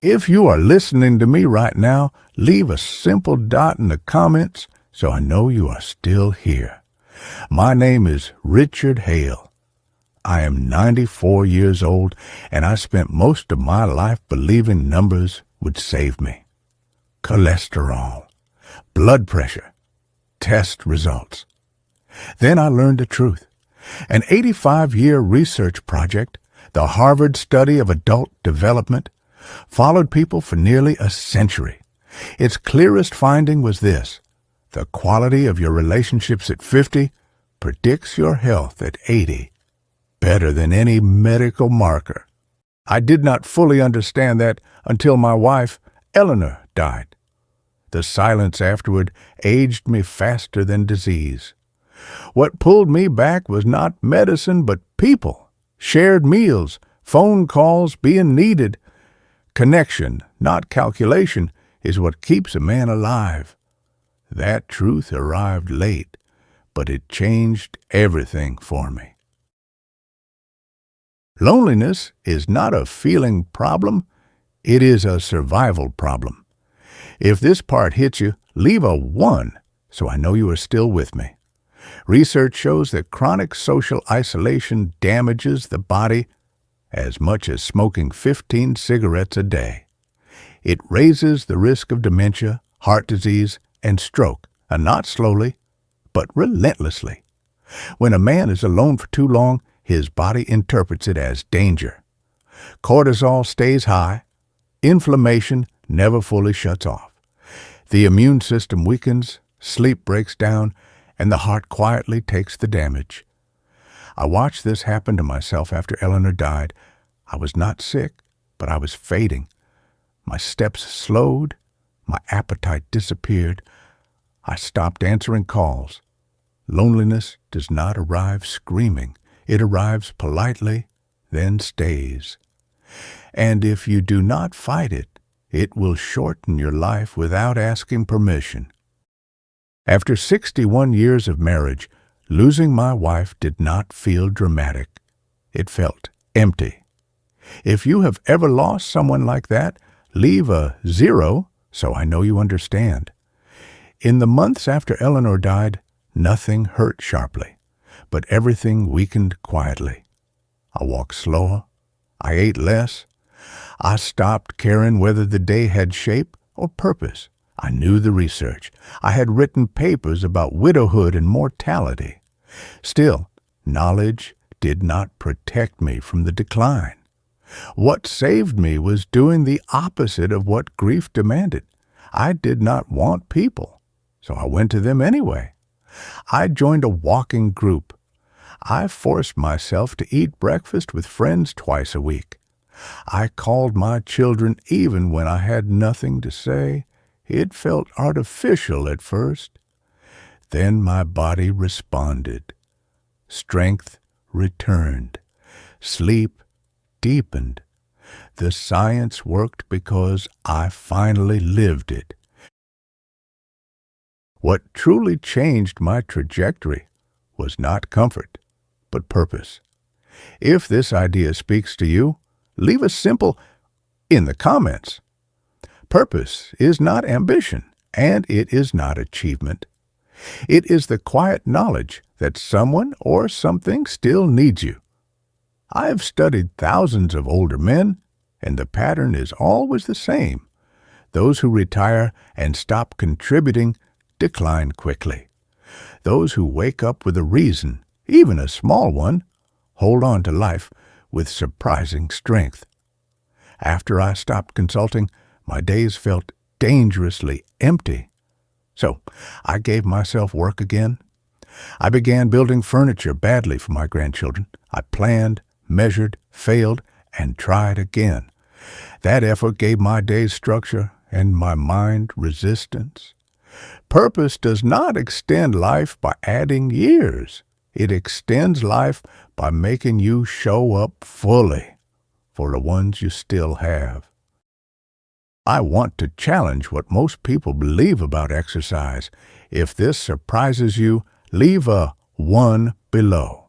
If you are listening to me right now, leave a simple dot in the comments so I know you are still here. My name is Richard Hale. I am 94 years old, and I spent most of my life believing numbers would save me. Cholesterol, blood pressure, test results. Then I learned the truth. An 85-year research project, the Harvard Study of Adult Development, followed people for nearly a century. Its clearest finding was this: the quality of your relationships at 50 predicts your health at 80, better than any medical marker. I did not fully understand that until my wife, Eleanor, died. The silence afterward aged me faster than disease. What pulled me back was not medicine, but people, shared meals, phone calls being needed. Connection, not calculation, is what keeps a man alive. That truth arrived late, but it changed everything for me. Loneliness is not a feeling problem, it is a survival problem. If this part hits you, leave a 1 so I know you are still with me. Research shows that chronic social isolation damages the body as much as smoking 15 cigarettes a day. It raises the risk of dementia, heart disease, and stroke, and not slowly, but relentlessly. When a man is alone for too long, his body interprets it as danger. Cortisol stays high. Inflammation never fully shuts off. The immune system weakens, sleep breaks down, and the heart quietly takes the damage. I watched this happen to myself after Eleanor died. I was not sick, but I was fading. My steps slowed. My appetite disappeared. I stopped answering calls. Loneliness does not arrive screaming. It arrives politely, then stays. And if you do not fight it, it will shorten your life without asking permission. After 61 years of marriage, losing my wife did not feel dramatic. It felt empty. If you have ever lost someone like that, leave a 0 so I know you understand. In the months after Eleanor died, nothing hurt sharply, but everything weakened quietly. I walked slower. I ate less. I stopped caring whether the day had shape or purpose. I knew the research. I had written papers about widowhood and mortality. Still, knowledge did not protect me from the decline. What saved me was doing the opposite of what grief demanded. I did not want people, so I went to them anyway. I joined a walking group. I forced myself to eat breakfast with friends twice a week. I called my children even when I had nothing to say. It felt artificial at first. Then my body responded. Strength returned. Sleep deepened. The science worked because I finally lived it. What truly changed my trajectory was not comfort, but purpose. If this idea speaks to you, leave a simple in the comments. Purpose is not ambition, and it is not achievement. It is the quiet knowledge that someone or something still needs you. I have studied thousands of older men, and the pattern is always the same. Those who retire and stop contributing decline quickly. Those who wake up with a reason, even a small one, hold on to life with surprising strength. After I stopped consulting, my days felt dangerously empty. So I gave myself work again. I began building furniture badly for my grandchildren. I planned, measured, failed, and tried again. That effort gave my days structure and my mind resistance. Purpose does not extend life by adding years. It extends life by making you show up fully for the ones you still have. I want to challenge what most people believe about exercise. If this surprises you, leave a 1 below.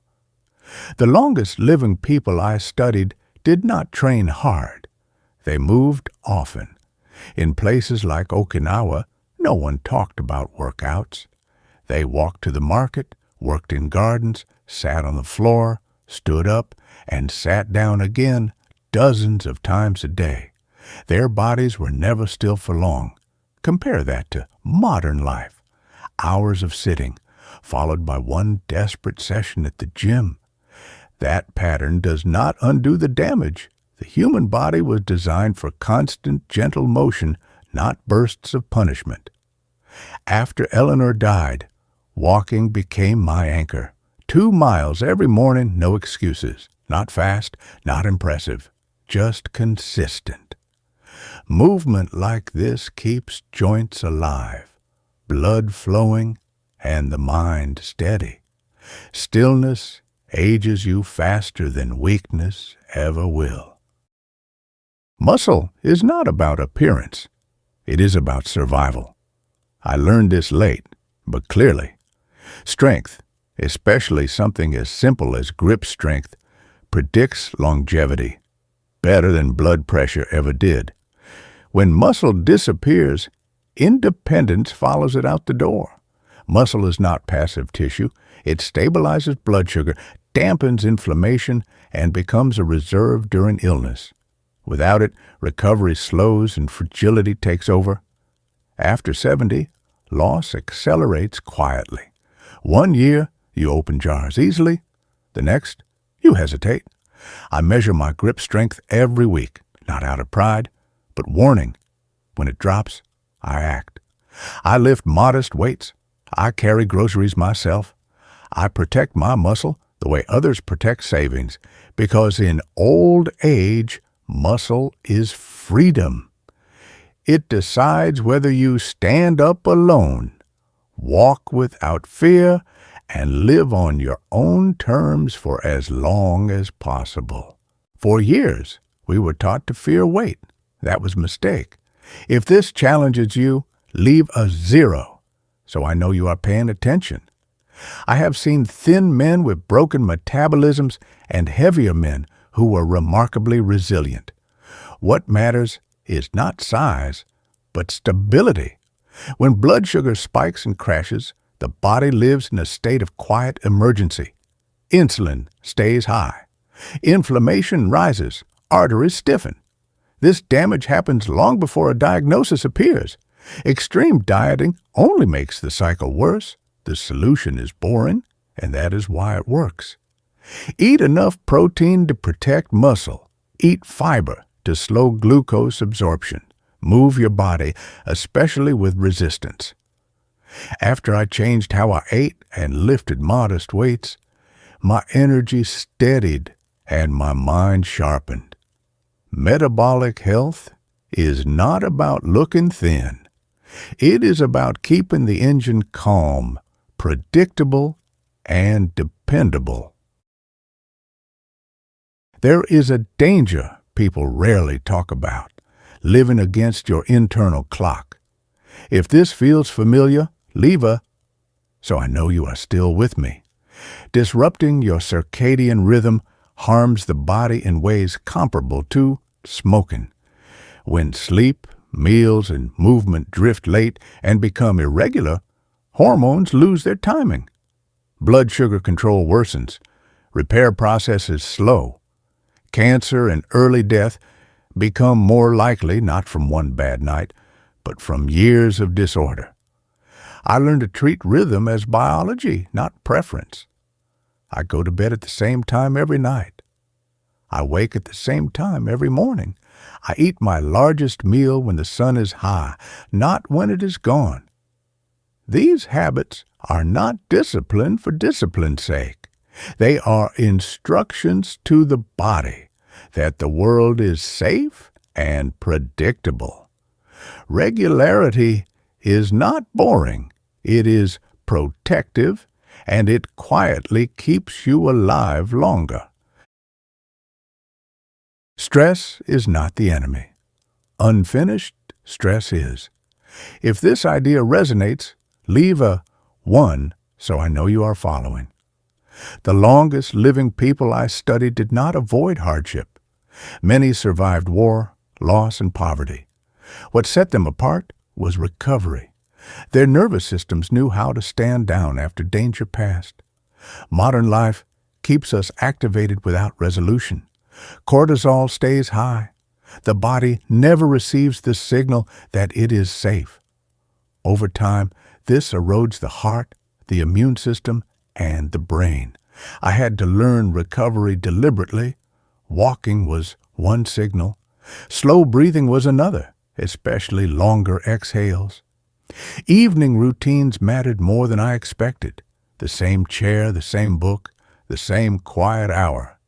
The longest living people I studied did not train hard. They moved often. In places like Okinawa, no one talked about workouts. They walked to the market, worked in gardens, sat on the floor, stood up, and sat down again dozens of times a day. Their bodies were never still for long. Compare that to modern life. Hours of sitting, followed by one desperate session at the gym. That pattern does not undo the damage. The human body was designed for constant, gentle motion, not bursts of punishment. After Eleanor died, walking became my anchor. 2 miles every morning, no excuses. Not fast, not impressive, just consistent. Movement like this keeps joints alive, blood flowing, and the mind steady. Stillness ages you faster than weakness ever will. Muscle is not about appearance. It is about survival. I learned this late, but clearly. Strength, especially something as simple as grip strength, predicts longevity, better than blood pressure ever did. When muscle disappears, independence follows it out the door. Muscle is not passive tissue. It stabilizes blood sugar, dampens inflammation, and becomes a reserve during illness. Without it, recovery slows and fragility takes over. After 70, loss accelerates quietly. 1 year, you open jars easily. The next, you hesitate. I measure my grip strength every week, not out of pride, but warning. When it drops, I act. I lift modest weights. I carry groceries myself. I protect my muscle the way others protect savings, because in old age, muscle is freedom. It decides whether you stand up alone, walk without fear, and live on your own terms for as long as possible. For years, we were taught to fear weight. That was a mistake. If this challenges you, leave a 0, so I know you are paying attention. I have seen thin men with broken metabolisms and heavier men who were remarkably resilient. What matters is not size, but stability. When blood sugar spikes and crashes, the body lives in a state of quiet emergency. Insulin stays high. Inflammation rises. Arteries stiffen. This damage happens long before a diagnosis appears. Extreme dieting only makes the cycle worse. The solution is boring, and that is why it works. Eat enough protein to protect muscle. Eat fiber to slow glucose absorption. Move your body, especially with resistance. After I changed how I ate and lifted modest weights, my energy steadied and my mind sharpened. Metabolic health is not about looking thin. It is about keeping the engine calm, predictable, and dependable. There is a danger people rarely talk about, living against your internal clock. If this feels familiar, leave a, so I know you are still with me. Disrupting your circadian rhythm harms the body in ways comparable to smoking. When sleep, meals, and movement drift late and become irregular, hormones lose their timing. Blood sugar control worsens. Repair processes slow. Cancer and early death become more likely not from one bad night, but from years of disorder. I learned to treat rhythm as biology, not preference. I go to bed at the same time every night. I wake at the same time every morning. I eat my largest meal when the sun is high, not when it is gone. These habits are not discipline for discipline's sake. They are instructions to the body that the world is safe and predictable. Regularity is not boring. It is protective, and it quietly keeps you alive longer. Stress is not the enemy. Unfinished stress is. If this idea resonates, leave a 1 so I know you are following. The longest living people I studied did not avoid hardship. Many survived war, loss, and poverty. What set them apart was recovery. Their nervous systems knew how to stand down after danger passed. Modern life keeps us activated without resolution. Cortisol stays high. The body never receives the signal that it is safe. Over time, this erodes the heart, the immune system, and the brain. I had to learn recovery deliberately. Walking was one signal. Slow breathing was another, especially longer exhales. Evening routines mattered more than I expected. The same chair, the same book, the same quiet hour.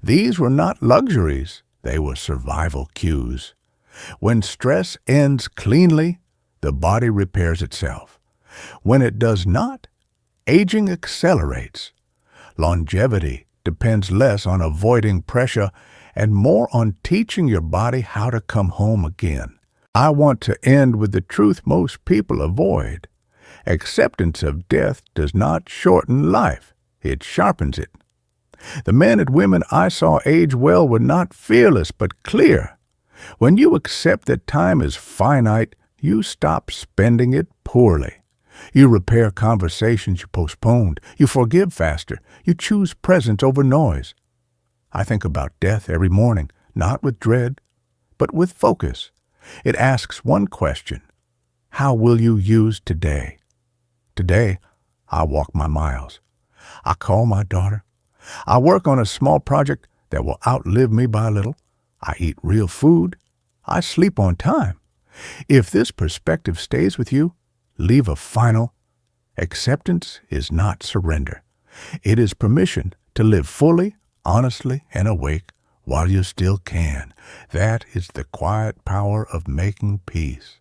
These were not luxuries, they were survival cues. When stress ends cleanly, the body repairs itself. When it does not, aging accelerates. Longevity depends less on avoiding pressure and more on teaching your body how to come home again. I want to end with the truth most people avoid. Acceptance of death does not shorten life, it sharpens it. The men and women I saw age well were not fearless but clear. When you accept that time is finite, you stop spending it poorly. You repair conversations you postponed. You forgive faster. You choose presence over noise. I think about death every morning, not with dread, but with focus. It asks one question: how will you use today? Today, I walk my miles. I call my daughter. I work on a small project that will outlive me by a little. I eat real food. I sleep on time. If this perspective stays with you, leave a final. Acceptance is not surrender. It is permission to live fully, honestly, and awake while you still can. That is the quiet power of making peace.